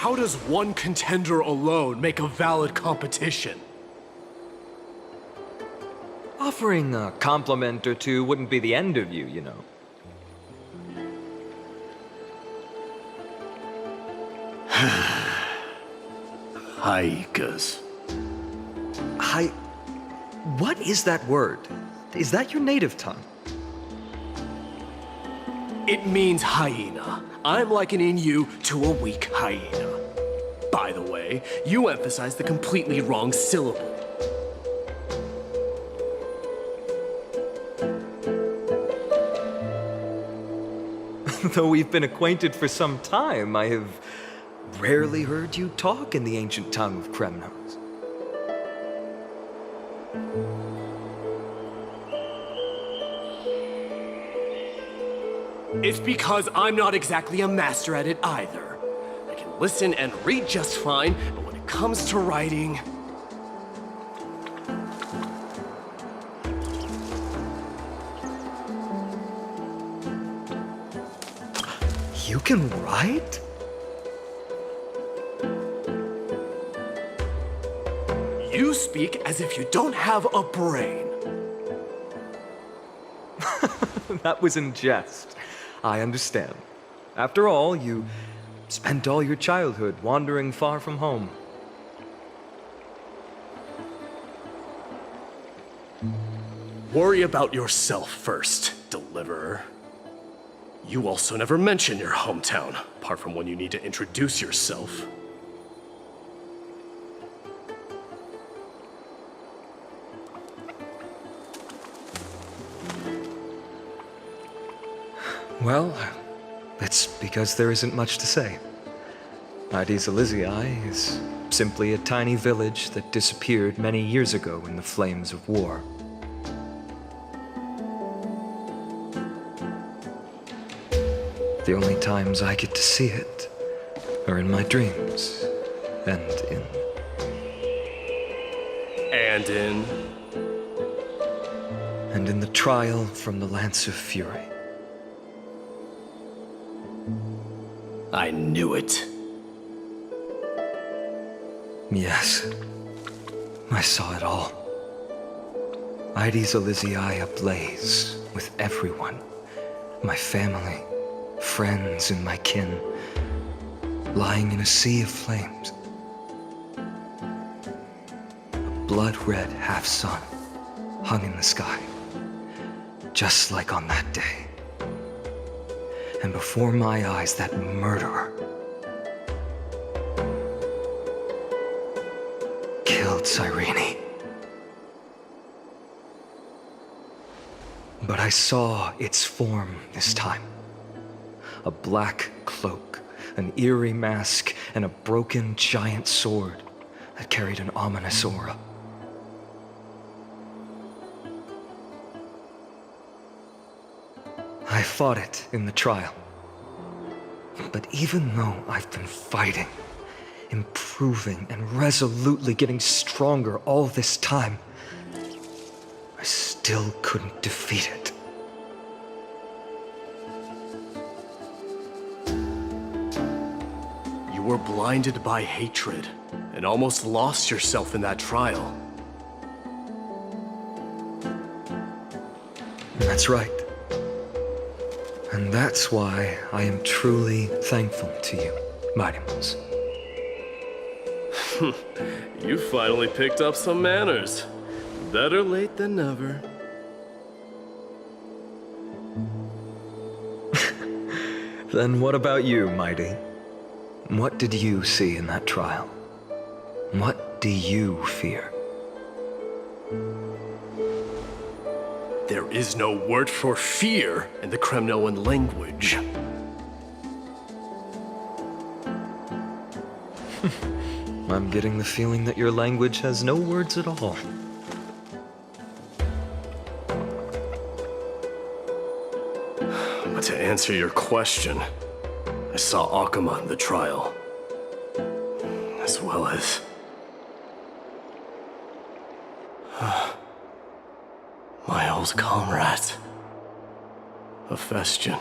How does one contender alone make a valid competition? Offering a compliment or two wouldn't be the end of you, you know. Haikas. What is that word? Is that your native tongue? It means hyena. I'm likening you to a weak hyena. By the way, you emphasized the completely wrong syllable. Though we've been acquainted for some time, I have rarely heard you talk in the ancient tongue of Kremnos. It's because I'm not exactly a master at it either. I can listen and read just fine, but when it comes to writing... You can write? You speak as if you don't have a brain. That was in jest. I understand. After all, you spent all your childhood wandering far from home. Worry about yourself first, Deliverer. You also never mention your hometown, apart from when you need to introduce yourself. Well, it's because there isn't much to say. Mydei is simply a tiny village that disappeared many years ago in the flames of war. The only times I get to see it are in my dreams, and in... And in the trial from the Lance of Fury. I knew it. Yes, I saw it all. Mydei ablaze with everyone. My family, friends, and my kin, lying in a sea of flames. A blood-red half-sun hung in the sky, just like on that day. And before my eyes, that murderer killed Cyrene. But I saw its form this time. A black cloak, an eerie mask, and a broken giant sword that carried an ominous aura. I fought it in the trial. But even though I've been fighting, improving, and resolutely getting stronger all this time, I still couldn't defeat it. You were blinded by hatred, and almost lost yourself in that trial. That's right. And that's why I am truly thankful to you, Mydei. You finally picked up some manners. Better late than never. Then what about you, Mydei? What did you see in that trial? What do you fear? There is no word for fear in the Kremnoan language. I'm getting the feeling that your language has no words at all. But to answer your question, I saw Akuma in the trial. As well as... my old comrades. Hephaestion.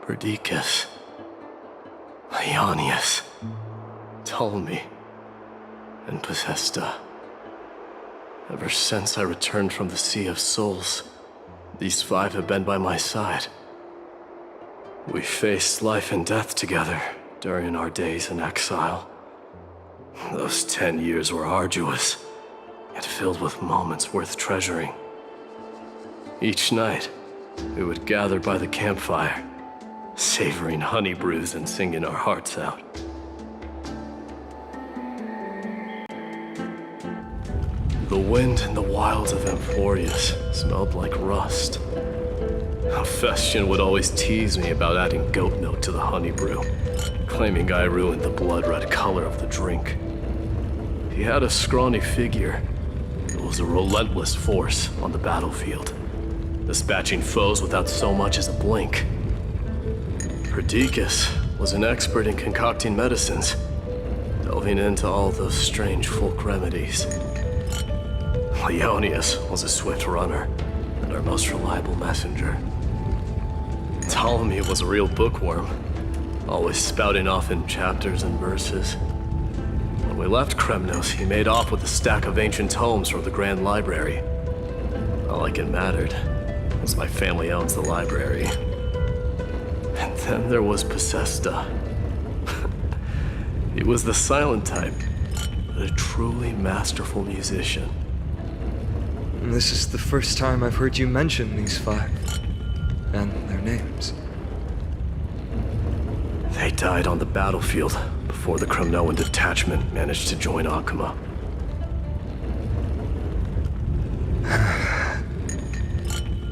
Perdiccas. Leonius, Ptolemy, and Possesta. Ever since I returned from the Sea of Souls, these five have been by my side. We faced life and death together during our days in exile. Those 10 years were arduous, yet filled with moments worth treasuring. Each night, we would gather by the campfire, savoring honey brews and singing our hearts out. The wind in the wilds of Amphoreus smelled like rust. Phainon would always tease me about adding goat milk to the honey brew, claiming I ruined the blood-red color of the drink. He had a scrawny figure, but was a relentless force on the battlefield, dispatching foes without so much as a blink. Perdiccas was an expert in concocting medicines, delving into all those strange folk remedies. Leonius was a swift runner and our most reliable messenger. Ptolemy was a real bookworm, always spouting off in chapters and verses. When we left Kremnos, he made off with a stack of ancient tomes from the Grand Library. Not like it mattered, as my family owns the library. And then there was Possesta. He was the silent type, but a truly masterful musician. This is the first time I've heard you mention these five, and their names. They died on the battlefield before the Kremnoan detachment managed to join Akuma.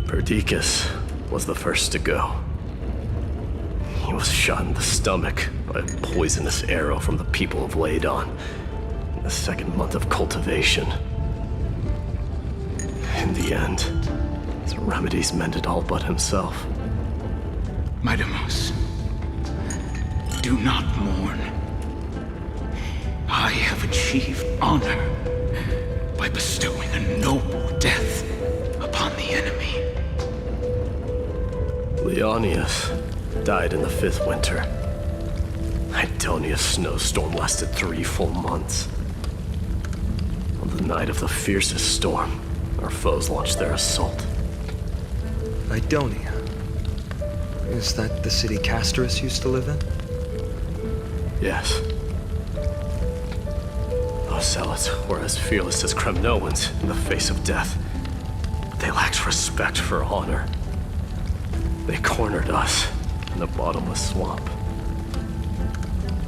Perdiccas was the first to go. He was shot in the stomach by a poisonous arrow from the people of Phainon in the second month of cultivation. In the end, his remedies mended all but himself. Mydei, do not mourn. I have achieved honor by bestowing a noble death upon the enemy. Leonius died in the 5th winter. Idonia's snowstorm lasted 3 full months. On the night of the fiercest storm, our foes launched their assault. Idonia. Is that the city Castorus used to live in? Yes. Those zealots were as fearless as Kremnoans in the face of death. But they lacked respect for honor. They cornered us in the bottomless swamp.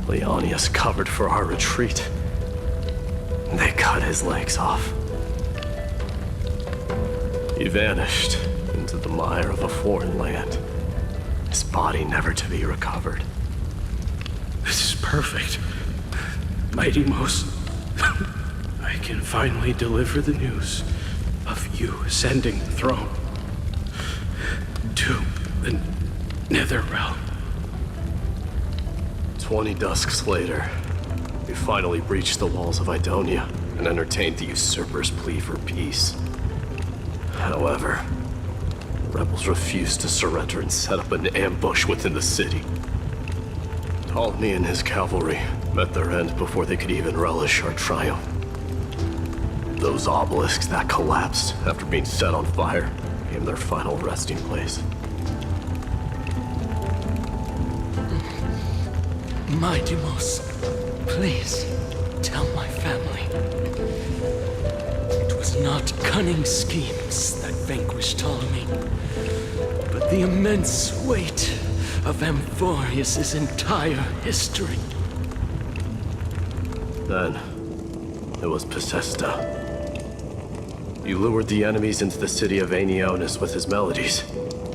Leonius covered for our retreat. They cut his legs off. He vanished into the mire of a foreign land, his body never to be recovered. This is perfect. Mydei, I can finally deliver the news of you ascending the throne to the Netherrealm. 20 dusks later, we finally breached the walls of Idonia and entertained the usurper's plea for peace. However, the rebels refused to surrender and set up an ambush within the city. Ptolemy and his cavalry met their end before they could even relish our triumph. Those obelisks that collapsed after being set on fire became their final resting place. Mydei, please tell my family. It was not cunning schemes that vanquished Ptolemy, but the immense weight of Amphoreus' entire history. Then, it was Possesta. He lured the enemies into the city of Phainon with his melodies,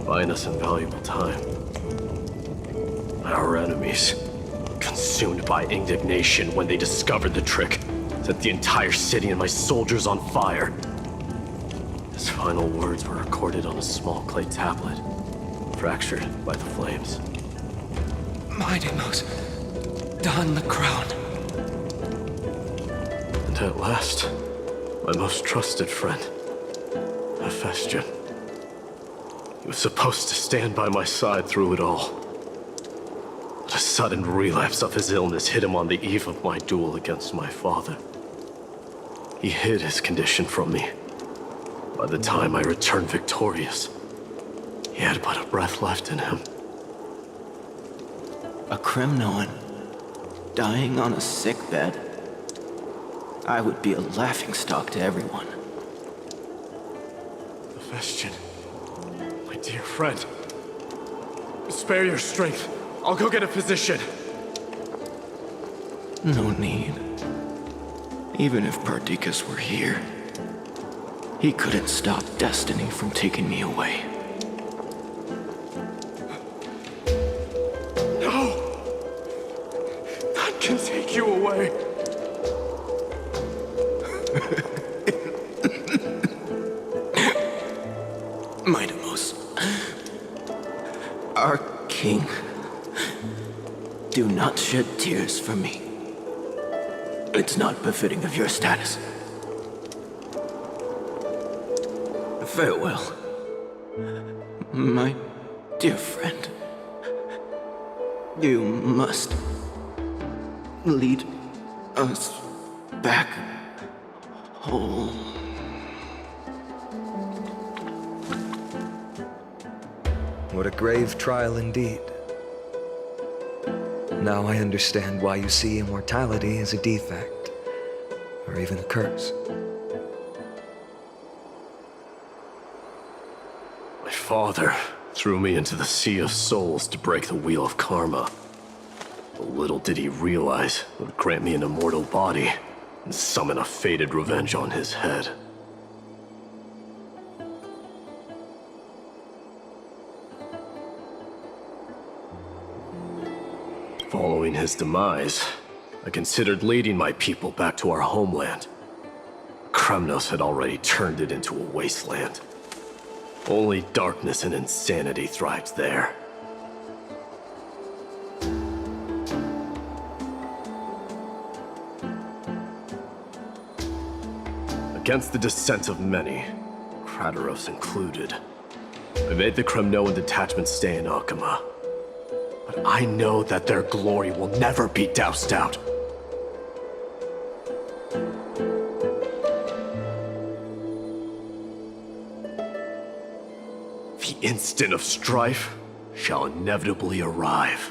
buying us invaluable time. Our enemies, consumed by indignation when they discovered the trick, set the entire city and my soldiers on fire. His final words were recorded on a small clay tablet, fractured by the flames. Mydei, don the crown. And at last, my most trusted friend, Phainon. He was supposed to stand by my side through it all. But a sudden relapse of his illness hit him on the eve of my duel against my father. He hid his condition from me. By the time I returned victorious, he had but a breath left in him. A Kremnoan dying on a sickbed. I would be a laughingstock to everyone. Vestian, my dear friend, spare your strength. I'll go get a physician. No need. Even if Perdiccas were here, he couldn't stop destiny from taking me away. No! None can take you away. Mydei, our king, do not shed tears for me. It's not befitting of your status. Farewell, my dear friend. You must lead us back home. What a grave trial indeed. Now I understand why you see immortality as a defect, or even a curse. My father threw me into the Sea of Souls to break the wheel of karma. But little did he realize it would grant me an immortal body and summon a fated revenge on his head. Following his demise, I considered leading my people back to our homeland. Kremnos had already turned it into a wasteland. Only darkness and insanity thrived there. Against the dissent of many, Kratos included, I made the Kremnoan detachment stay in Akama. But I know that their glory will never be doused out. The instant of strife shall inevitably arrive.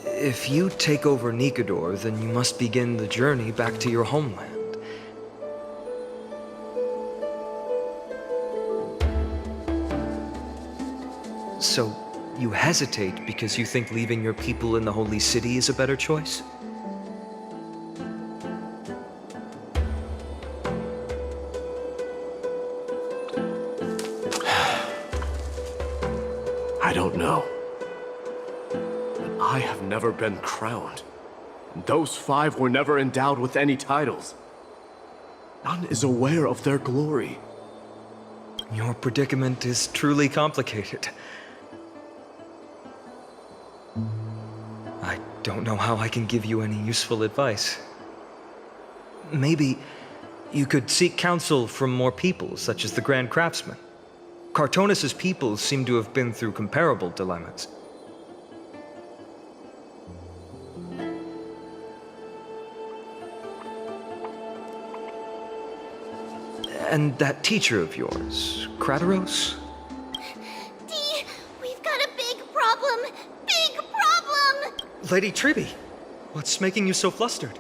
If you take over Nikedor, then you must begin the journey back to your homeland. So, you hesitate because you think leaving your people in the Holy City is a better choice? I don't know. But I have never been crowned. And those 5 were never endowed with any titles. None is aware of their glory. Your predicament is truly complicated. I don't know how I can give you any useful advice. Maybe you could seek counsel from more peoples, such as the Grand Craftsman. Cartonis' peoples seem to have been through comparable dilemmas. And that teacher of yours, Kratos? Dee, we've got a big problem! Big problem! Lady Tribby, what's making you so flustered?